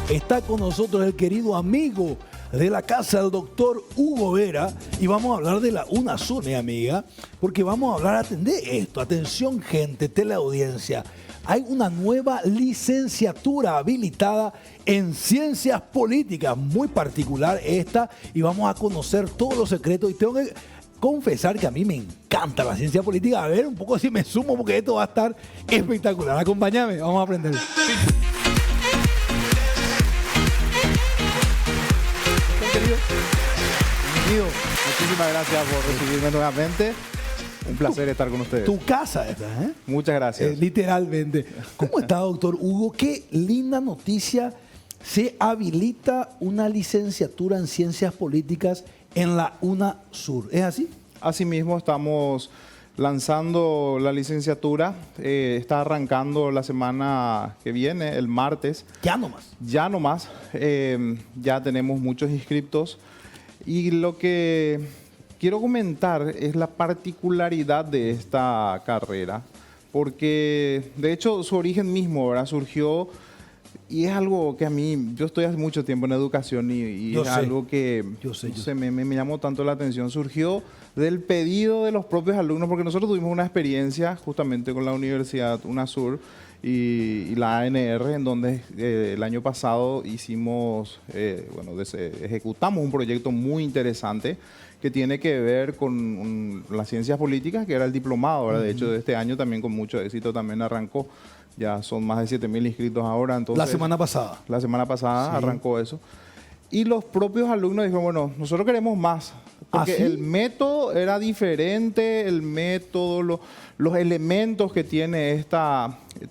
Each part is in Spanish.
Está con nosotros el querido amigo de la casa, el doctor Hugo Vera, y vamos a hablar de la UNASUR, mi amiga, porque vamos a hablar, atender esto, atención gente, teleaudiencia. Hay una nueva licenciatura habilitada en ciencias políticas, muy particular esta, y vamos a conocer todos los secretos. Y tengo que confesar que a mí me encanta la ciencia política. A ver, un poco si me sumo, porque esto va a estar espectacular. Acompáñame, vamos a aprender. Bienvenido. Muchísimas gracias por recibirme nuevamente. Un placer estar con ustedes. Tu casa esta, ¿eh? Muchas gracias. Literalmente. ¿Cómo está, doctor Hugo? Qué linda noticia. Se habilita una licenciatura en ciencias políticas en la UNASUR. ¿Es así? Asimismo, estamos lanzando la licenciatura. Está arrancando la semana que viene, el martes. Ya nomás. Ya nomás. Ya tenemos muchos inscriptos. Y lo que quiero comentar es la particularidad de esta carrera, porque de hecho su origen mismo, ¿verdad? Surgió, y es algo que a mí, yo estoy hace mucho tiempo en educación y es algo que me llamó tanto la atención. Surgió del pedido de los propios alumnos, porque nosotros tuvimos una experiencia justamente con la Universidad UNASUR y la ANR, en donde el año pasado hicimos, ejecutamos un proyecto muy interesante que tiene que ver con las ciencias políticas, que era el diplomado, ¿verdad? De hecho, de este año también con mucho éxito también arrancó. Ya son más de 7.000 inscritos ahora. Entonces, la semana pasada. La semana pasada arrancó eso. Y los propios alumnos dijeron, bueno, nosotros queremos más. Porque el método era diferente, el método, los elementos que tiene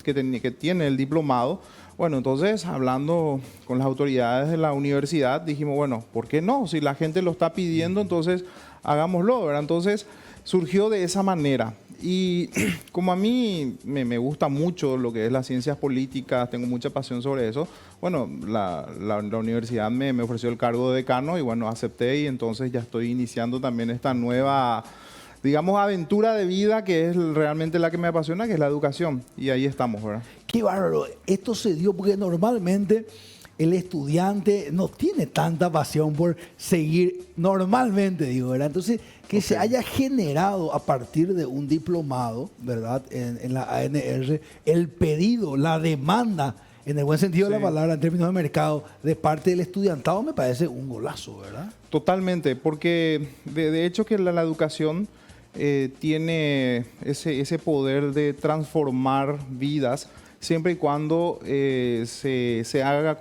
que tiene el diplomado. Bueno, entonces, hablando con las autoridades de la universidad, dijimos, bueno, ¿por qué no? Si la gente lo está pidiendo, entonces hagámoslo, ¿verdad? Entonces, surgió de esa manera. Y como a mí me gusta mucho lo que es las ciencias políticas, tengo mucha pasión sobre eso, bueno, la universidad me ofreció el cargo de decano y bueno, acepté y entonces ya estoy iniciando también esta nueva, digamos, aventura de vida que es realmente la que me apasiona, que es la educación. Y ahí estamos, ¿verdad? Qué bárbaro. Esto se dio porque normalmente el estudiante no tiene tanta pasión por seguir, normalmente digo, ¿verdad? Entonces, que se haya generado a partir de un diplomado, ¿verdad? En la ANR, el pedido, la demanda, en el buen sentido de la palabra, en términos de mercado, de parte del estudiantado, me parece un golazo, ¿verdad? Totalmente, porque de hecho que la educación tiene ese poder de transformar vidas, siempre y cuando se haga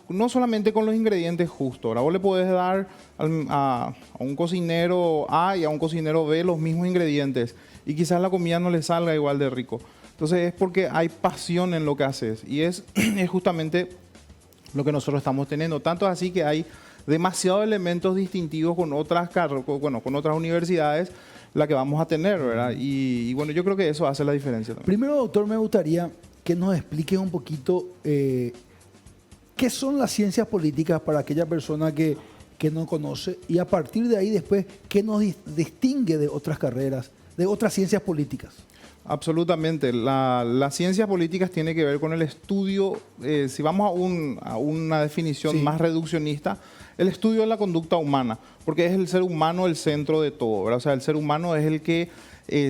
no solamente con los ingredientes justos. Ahora vos le podés dar a un cocinero A y a un cocinero B los mismos ingredientes y quizás la comida no le salga igual de rico. Entonces es porque hay pasión en lo que haces y es justamente lo que nosotros estamos teniendo. Tanto así que hay demasiados elementos distintivos con otras universidades la que vamos a tener, ¿verdad? Y bueno, yo creo que eso hace la diferencia también. Primero, doctor, me gustaría que nos explique un poquito qué son las ciencias políticas para aquella persona que no conoce y a partir de ahí después, ¿qué nos distingue de otras carreras, de otras ciencias políticas? Absolutamente. Las ciencias políticas tiene que ver con el estudio, si vamos a una definición más reduccionista, el estudio de la conducta humana, porque es el ser humano el centro de todo, ¿verdad? O sea, el ser humano es el que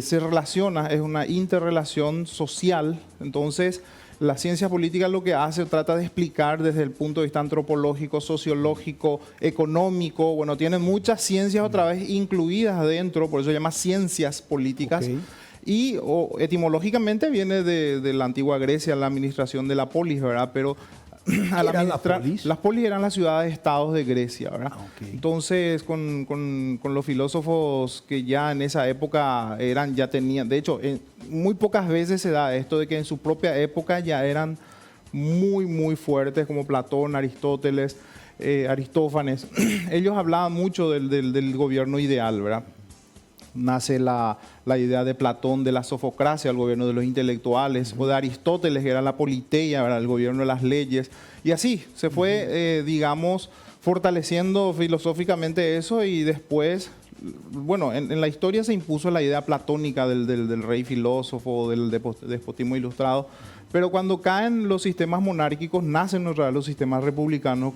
se relaciona, es una interrelación social. Entonces, la ciencia política lo que hace, trata de explicar desde el punto de vista antropológico, sociológico, económico. Bueno, tiene muchas ciencias otra vez incluidas dentro, por eso se llama ciencias políticas. Y etimológicamente viene de la antigua Grecia, la administración de la polis, ¿verdad? Pero las polis eran las ciudades-estados de Grecia, ¿verdad? Entonces, con los filósofos que ya en esa época ya tenían, de hecho, muy pocas veces se da esto de que en su propia época ya eran muy, muy fuertes, como Platón, Aristóteles, Aristófanes. Ellos hablaban mucho del gobierno ideal, ¿verdad? Nace la idea de Platón de la sofocracia, el gobierno de los intelectuales, o de Aristóteles, que era la politeia, ¿verdad? El gobierno de las leyes. Y así se fue, digamos, fortaleciendo filosóficamente eso y después, bueno, en la historia se impuso la idea platónica del rey filósofo, del despotismo ilustrado, Pero cuando caen los sistemas monárquicos, nacen en realidad los sistemas republicanos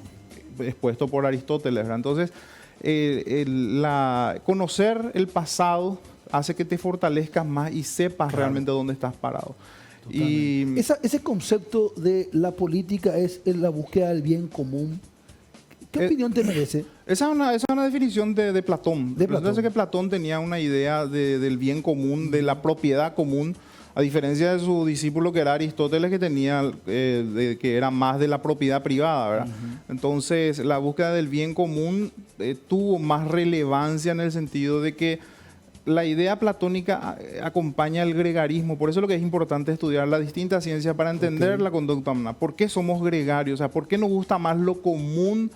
expuestos por Aristóteles, ¿verdad? Entonces, conocer el pasado hace que te fortalezcas más y sepas realmente dónde estás parado. Y ese concepto de la política es la búsqueda del bien común. ¿Qué opinión te merece? Esa es una definición de Platón. Entonces que Platón tenía una idea del bien común, de la propiedad común, a diferencia de su discípulo que era Aristóteles, que tenía que era más de la propiedad privada, ¿verdad? Entonces la búsqueda del bien común tuvo más relevancia en el sentido de que la idea platónica acompaña el gregarismo. Por eso es lo que es importante estudiar las distintas ciencias para entender la conducta humana. ¿Por qué somos gregarios? O sea, ¿por qué nos gusta más lo común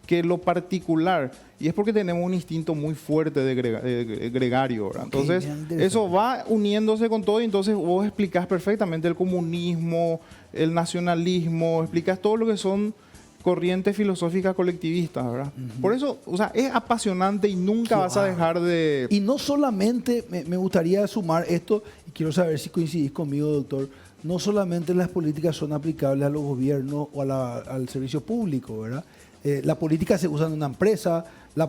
que lo particular? Y es porque tenemos un instinto muy fuerte de gregario, ¿verdad? Entonces, eso va uniéndose con todo y entonces vos explicás perfectamente el comunismo, el nacionalismo, explicas todo lo que son corrientes filosóficas colectivistas, ¿verdad? Por eso, o sea, es apasionante y nunca vas a dejar de... Y no solamente, me gustaría sumar esto, y quiero saber si coincidís conmigo, doctor, no solamente las políticas son aplicables a los gobiernos o al servicio público, ¿verdad? La política se usa en una empresa, la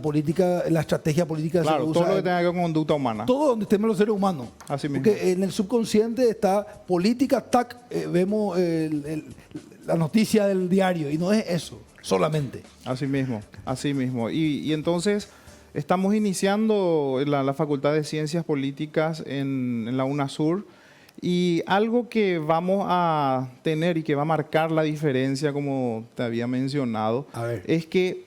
estrategia política claro, se usa... todo lo que tenga que ver con conducta humana. Todo donde estemos los seres humanos. Así mismo. Porque en el subconsciente está política, vemos la noticia del diario, y no es eso, solamente. Así mismo, así mismo. Y entonces estamos iniciando la Facultad de Ciencias Políticas en la UNASUR, y algo que vamos a tener y que va a marcar la diferencia, como te había mencionado, es que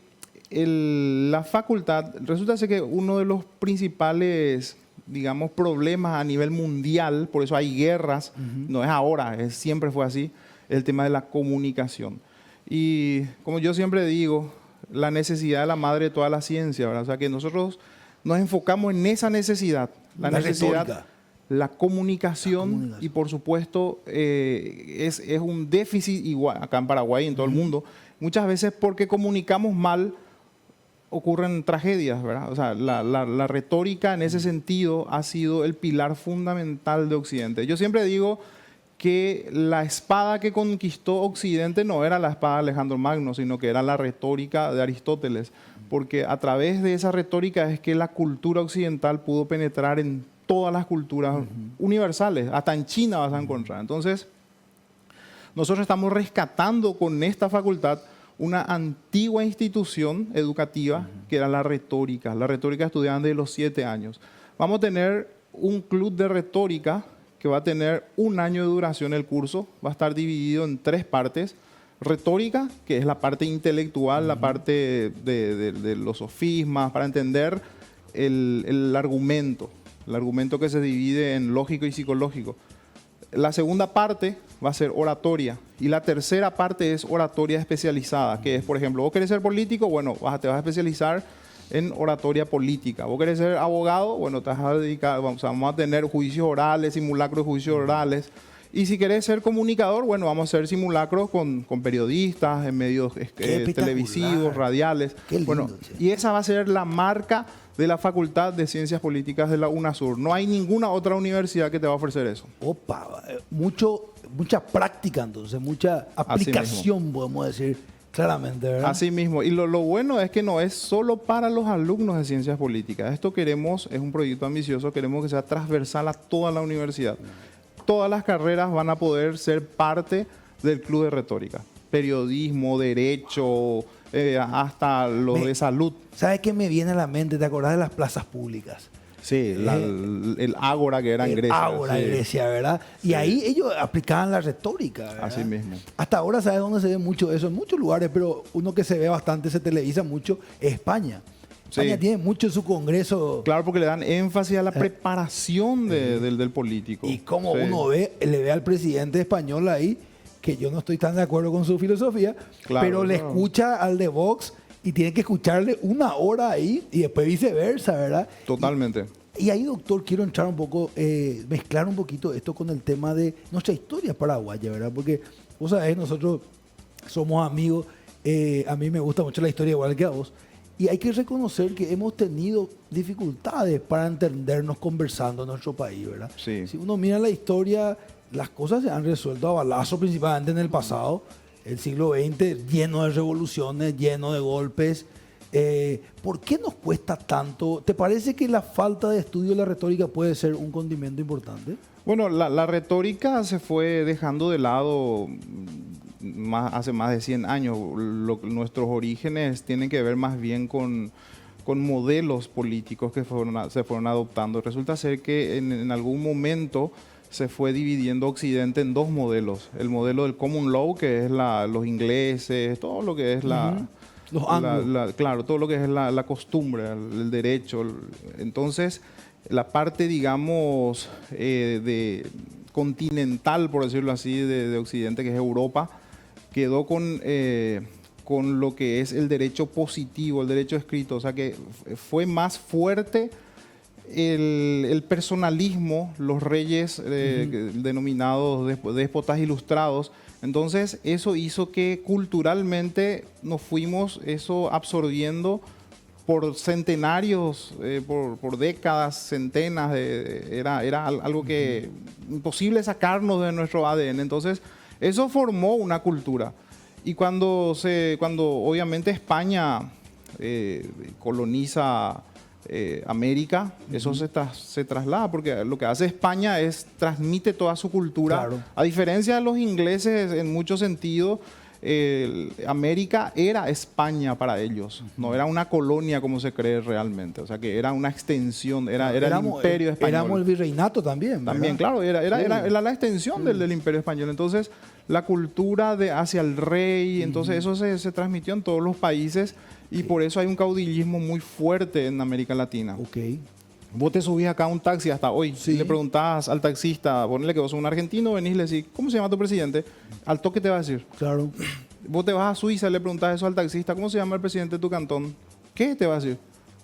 la facultad, resulta ser que uno de los principales, digamos, problemas a nivel mundial, por eso hay guerras, no es ahora, siempre fue así, el tema de la comunicación. Y como yo siempre digo, la necesidad es la madre de toda la ciencia, ¿verdad? O sea que nosotros nos enfocamos en esa necesidad, la necesidad, retórica, la comunicación, y por supuesto es un déficit igual acá en Paraguay y en todo el mundo, muchas veces porque comunicamos mal ocurren tragedias, ¿verdad? O sea, la retórica en ese sentido ha sido el pilar fundamental de Occidente. Yo siempre digo que la espada que conquistó Occidente no era la espada de Alejandro Magno, sino que era la retórica de Aristóteles, porque a través de esa retórica es que la cultura occidental pudo penetrar en todas las culturas universales, hasta en China vas a encontrar. Entonces, nosotros estamos rescatando con esta facultad una antigua institución educativa que era la retórica. La retórica estudiaban desde los 7 años. Vamos a tener un club de retórica que va a tener 1 año de duración el curso, va a estar dividido en 3 partes. Retórica, que es la parte intelectual, la parte de los sofismas, para entender el argumento que se divide en lógico y psicológico. La segunda parte va a ser oratoria y la tercera parte es oratoria especializada, que es, por ejemplo, vos querés ser político, bueno, te vas a especializar en oratoria política. Vos querés ser abogado, bueno, te vas a dedicar, vamos a tener juicios orales, simulacros de juicios orales. Y si querés ser comunicador, bueno, vamos a hacer simulacros con periodistas, en medios televisivos, radiales. Bueno, y esa va a ser la marca de la Facultad de Ciencias Políticas de la UNASUR. No hay ninguna otra universidad que te va a ofrecer eso. Opa, mucha práctica entonces, mucha aplicación, podemos decir claramente, ¿verdad? Así mismo. Y lo bueno es que no es solo para los alumnos de Ciencias Políticas. Esto es un proyecto ambicioso, queremos que sea transversal a toda la universidad. Todas las carreras van a poder ser parte del club de retórica. Periodismo, derecho, hasta lo de salud. ¿Sabes qué me viene a la mente? ¿Te acordás de las plazas públicas? Sí, el Ágora que era en Grecia. Ágora, en Grecia, ¿verdad? Y ahí ellos aplicaban la retórica, ¿verdad? Así mismo. Hasta ahora, ¿sabes dónde se ve mucho eso? En muchos lugares, pero uno que se ve bastante, se televisa mucho, es España. España tiene mucho en su congreso. Claro, porque le dan énfasis a la preparación del político. Y como uno le ve al presidente español ahí, que yo no estoy tan de acuerdo con su filosofía, pero le escucha al de Vox y tiene que escucharle 1 hora ahí y después viceversa, ¿verdad? Totalmente. Y ahí, doctor, quiero entrar un poco, mezclar un poquito esto con el tema de nuestra historia paraguaya, ¿verdad? Porque, vos sabés, nosotros somos amigos, a mí me gusta mucho la historia igual que a vos, y hay que reconocer que hemos tenido dificultades para entendernos conversando en nuestro país, ¿verdad? Sí. Si uno mira la historia, las cosas se han resuelto a balazo, principalmente en el pasado. El siglo XX lleno de revoluciones, lleno de golpes. ¿Por qué nos cuesta tanto? ¿Te parece que la falta de estudio de la retórica puede ser un condimento importante? Bueno, la retórica se fue dejando de lado hace más de 100 años. Nuestros orígenes tienen que ver más bien con modelos políticos que se fueron adoptando. Resulta ser que en algún momento se fue dividiendo Occidente en dos modelos. El modelo del common law, que es los ingleses, todo lo que es los anglos. claro, todo lo que es la costumbre, el derecho. Entonces, la parte, digamos, de continental, por decirlo así, de Occidente, que es Europa, quedó con lo que es el derecho positivo, el derecho escrito. O sea que fue más fuerte el personalismo, los reyes denominados déspotas ilustrados. Entonces eso hizo que culturalmente nos fuimos eso absorbiendo por centenarios, por décadas, centenas. Era algo que imposible sacarnos de nuestro ADN. Entonces eso formó una cultura. Y cuando obviamente España coloniza América, eso se traslada, porque lo que hace España es transmite toda su cultura. Claro. A diferencia de los ingleses, en muchos sentidos, América era España para ellos, no era una colonia como se cree realmente, o sea que era una extensión, era el imperio español. Éramos el virreinato también, ¿verdad? También, claro, era la extensión del imperio español. Entonces, la cultura hacia el rey, entonces eso se transmitió en todos los países y por eso hay un caudillismo muy fuerte en América Latina. Ok. Vos te subís acá a un taxi hasta hoy Sí. y le preguntás al taxista, ponele que vos sos un argentino, venís y le decís, ¿cómo se llama tu presidente? Al toque te va a decir. Claro. Vos te vas a Suiza y le preguntás eso al taxista, ¿cómo se llama el presidente de tu cantón? ¿Qué te va a decir?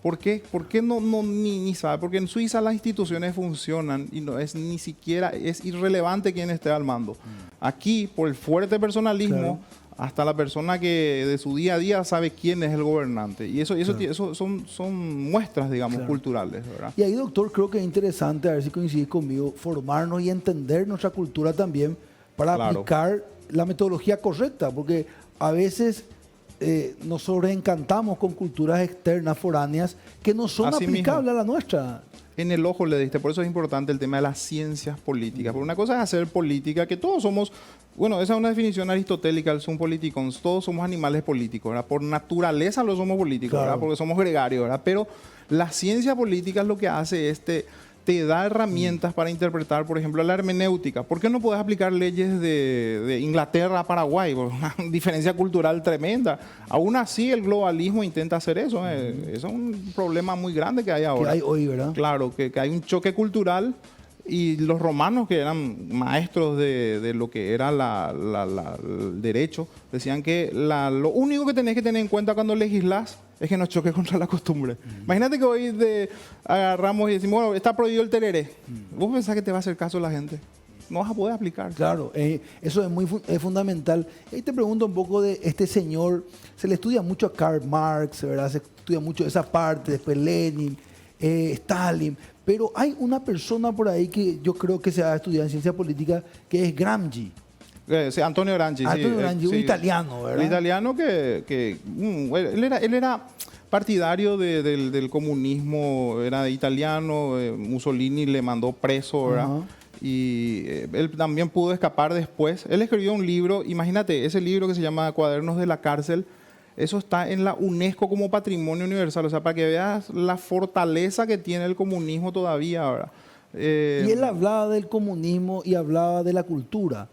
¿Por qué? ¿Por qué ni sabe? Porque en Suiza las instituciones funcionan y no es ni siquiera, es irrelevante quién esté al mando. Aquí, por el fuerte personalismo, Claro. hasta la persona que de su día a día sabe quién es el gobernante. Y eso son muestras, digamos, Claro. culturales, ¿verdad? Y ahí, doctor, creo que es interesante, a ver si coincidís conmigo, formarnos y entender nuestra cultura también para Claro. aplicar la metodología correcta, porque a veces nos sobreencantamos con culturas externas, foráneas, que no son Así aplicables mismo. a la nuestra. En el ojo le diste, por eso es importante el tema de las ciencias políticas. Porque una cosa es hacer política, que todos somos, bueno, esa es una definición aristotélica, el sum politikons, todos somos animales políticos, ¿verdad? Por naturaleza lo somos políticos, Claro. ¿verdad? Porque somos gregarios, ¿verdad? Pero la ciencia política lo que hace es te da herramientas para interpretar, por ejemplo, la hermenéutica. ¿Por qué no puedes aplicar leyes de Inglaterra a Paraguay? Por una diferencia cultural tremenda. Aún así, el globalismo intenta hacer eso. Eso es un problema muy grande que hay ahora. Que hay hoy, ¿verdad? Claro, que hay un choque cultural y los romanos, que eran maestros de lo que era el derecho, decían que lo único que tenés que tener en cuenta cuando legislás es que no choque contra la costumbre. Imagínate que hoy agarramos y decimos, bueno, está prohibido el tereré. ¿Vos pensás que te va a hacer caso la gente? No vas a poder aplicar. Claro, eso es fundamental. Y te pregunto un poco de este señor, se le estudia mucho a Karl Marx, ¿verdad? Se estudia mucho esa parte, después Lenin, Stalin, pero hay una persona por ahí que yo creo que se ha estudiado en ciencia política, que es Gramsci. Sí, Antonio Gramsci. Antonio Gramsci, un sí. italiano, ¿verdad? El italiano él era partidario del comunismo, era italiano, Mussolini le mandó preso, ¿verdad? Ajá. Y él también pudo escapar después. Él escribió un libro, imagínate, ese libro que se llama Cuadernos de la Cárcel, eso está en la UNESCO como Patrimonio Universal, o sea, para que veas la fortaleza que tiene el comunismo todavía, ¿verdad? Y él hablaba del comunismo y hablaba de la cultura.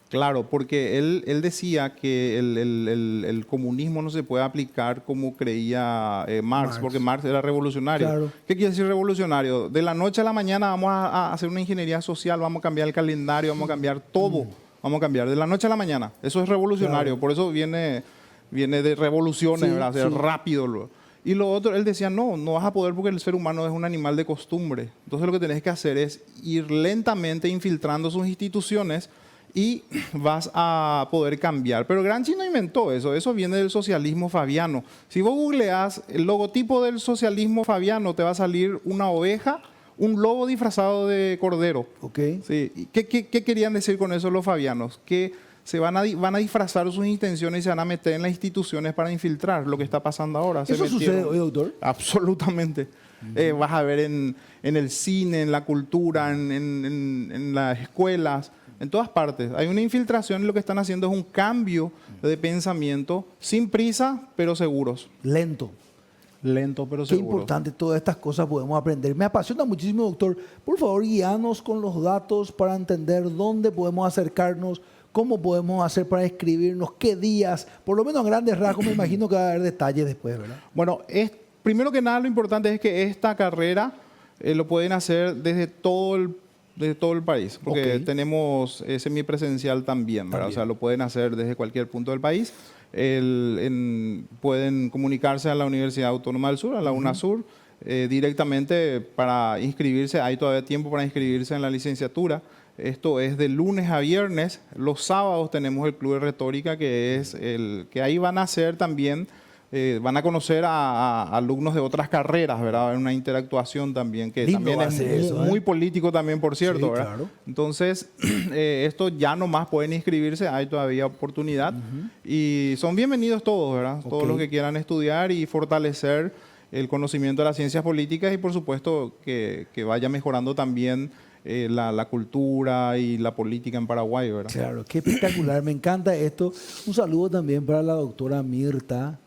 Claro, porque él decía que el comunismo no se puede aplicar como creía Marx, porque Marx era revolucionario. Claro. ¿Qué quiere decir revolucionario? De la noche a la mañana vamos a hacer una ingeniería social, vamos a cambiar el calendario, vamos a cambiar todo. Vamos a cambiar de la noche a la mañana. Eso es revolucionario, Claro. por eso viene de revoluciones, Sí, ¿verdad? Ser sí. rápido. Y lo otro, él decía, no vas a poder porque el ser humano es un animal de costumbre. Entonces lo que tenés que hacer es ir lentamente infiltrando sus instituciones y vas a poder cambiar. Pero Gramsci no inventó eso viene del socialismo fabiano. Si vos googleás el logotipo del socialismo fabiano, te va a salir una oveja, un lobo disfrazado de cordero. Ok. Sí. ¿Y qué querían decir con eso los fabianos? Que van a disfrazar sus intenciones y se van a meter en las instituciones para infiltrar lo que está pasando ahora. ¿Eso sucede hoy, doctor? Absolutamente. Vas a ver en el cine, en la cultura, en las escuelas, en todas partes. Hay una infiltración y lo que están haciendo es un cambio de pensamiento sin prisa, pero seguros. Lento. Lento, pero Qué seguro. importante, todas estas cosas podemos aprender. Me apasiona muchísimo, doctor. Por favor, guíanos con los datos para entender dónde podemos acercarnos, cómo podemos hacer para inscribirnos, qué días, por lo menos a grandes rasgos. Me imagino que va a haber detalles después, ¿verdad? Bueno, primero que nada lo importante es que esta carrera lo pueden hacer desde todo el país, porque tenemos semipresencial también, ¿verdad? O sea, lo pueden hacer desde cualquier punto del país. Pueden comunicarse a la Universidad Autónoma del Sur, a la UNASUR, directamente para inscribirse. Hay todavía tiempo para inscribirse en la licenciatura. Esto es de lunes a viernes. Los sábados tenemos el Club de Retórica, que es que ahí van a hacer también, van a conocer a alumnos de otras carreras, ¿verdad? Hay una interactuación también, que Lindo también es eso, muy político también, por cierto, Sí, ¿verdad? claro. Entonces, esto ya nomás pueden inscribirse, hay todavía oportunidad. Y son bienvenidos todos, ¿verdad? Todos los que quieran estudiar y fortalecer el conocimiento de las ciencias políticas y, por supuesto, que vaya mejorando también la cultura y la política en Paraguay, ¿verdad? Claro, qué espectacular, me encanta esto. Un saludo también para la doctora Mirta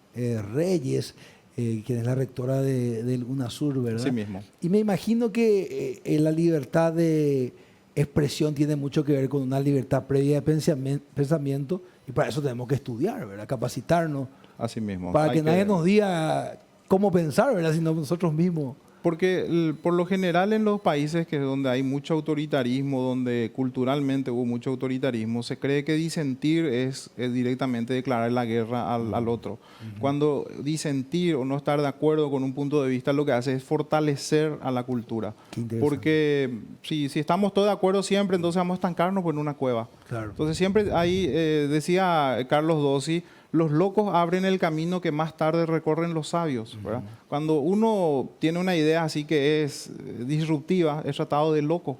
Reyes, quien es la rectora del UNASUR, ¿verdad? Sí mismo. Y me imagino que la libertad de expresión tiene mucho que ver con una libertad previa de pensamiento y para eso tenemos que estudiar, ¿verdad? Capacitarnos, Así mismo. para que nadie nos diga cómo pensar, ¿verdad? Sino nosotros mismos. Porque por lo general en los países que donde hay mucho autoritarismo, donde culturalmente hubo mucho autoritarismo, se cree que disentir es directamente declarar la guerra al otro. Cuando disentir o no estar de acuerdo con un punto de vista lo que hace es fortalecer a la cultura. Porque si estamos todos de acuerdo siempre, entonces vamos a estancarnos en una cueva. Claro. Entonces siempre ahí, decía Carlos Dossi, los locos abren el camino que más tarde recorren los sabios, ¿verdad? Cuando uno tiene una idea así que es disruptiva, es tratado de loco.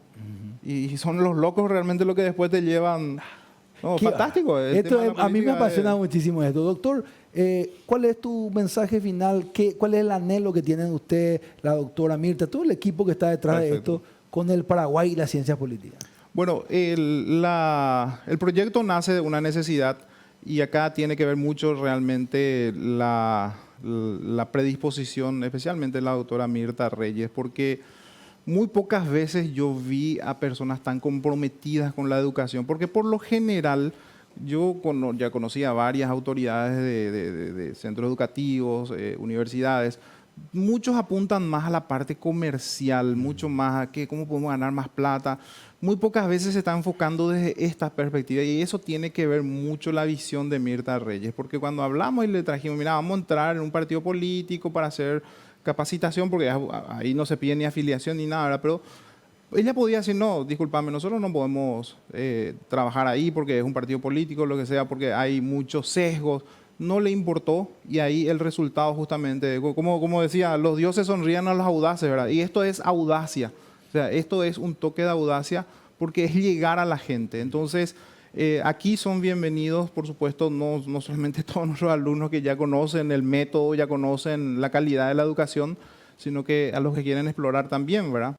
Y son los locos realmente lo que después te llevan... No, fantástico. A mí me apasiona muchísimo esto. Doctor, ¿cuál es tu mensaje final? ¿Cuál es el anhelo que tienen usted, la doctora Mirta, todo el equipo que está detrás de esto con el Paraguay y las ciencias políticas? Bueno, el proyecto nace de una necesidad. Y acá tiene que ver mucho realmente la predisposición, especialmente la doctora Mirta Reyes, porque muy pocas veces yo vi a personas tan comprometidas con la educación, porque por lo general yo ya conocía varias autoridades de centros educativos, universidades. Muchos apuntan más a la parte comercial, mucho más a cómo podemos ganar más plata. Muy pocas veces se está enfocando desde esta perspectiva y eso tiene que ver mucho la visión de Mirta Reyes, porque cuando hablamos y le trajimos, mira, vamos a entrar en un partido político para hacer capacitación, porque ahí no se pide ni afiliación ni nada, ¿verdad? Pero ella podía decir, no, discúlpame, nosotros no podemos trabajar ahí porque es un partido político, lo que sea, porque hay muchos sesgos. No le importó y ahí el resultado justamente, como decía, los dioses sonrían a los audaces, ¿verdad? Y esto es audacia, o sea, esto es un toque de audacia porque es llegar a la gente. Entonces, aquí son bienvenidos, por supuesto, no solamente todos nuestros alumnos que ya conocen el método, ya conocen la calidad de la educación, sino que a los que quieren explorar también, ¿verdad?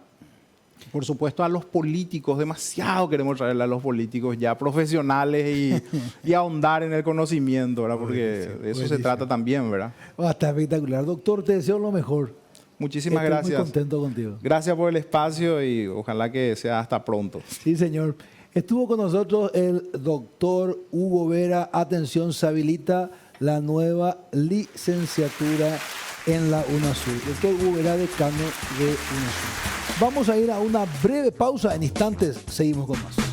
Por supuesto, a los políticos, demasiado queremos traerle a los políticos ya profesionales y ahondar en el conocimiento, ¿verdad? Porque de eso se trata también, ¿verdad? Está espectacular. Doctor, te deseo lo mejor. Muchísimas gracias. Estoy muy contento contigo. Gracias por el espacio y ojalá que sea hasta pronto. Sí, señor. Estuvo con nosotros el doctor Hugo Vera. Atención, se habilita la nueva licenciatura en la UNASUR. El doctor Hugo Vera, decano de UNASUR. Vamos a ir a una breve pausa. En instantes seguimos con más.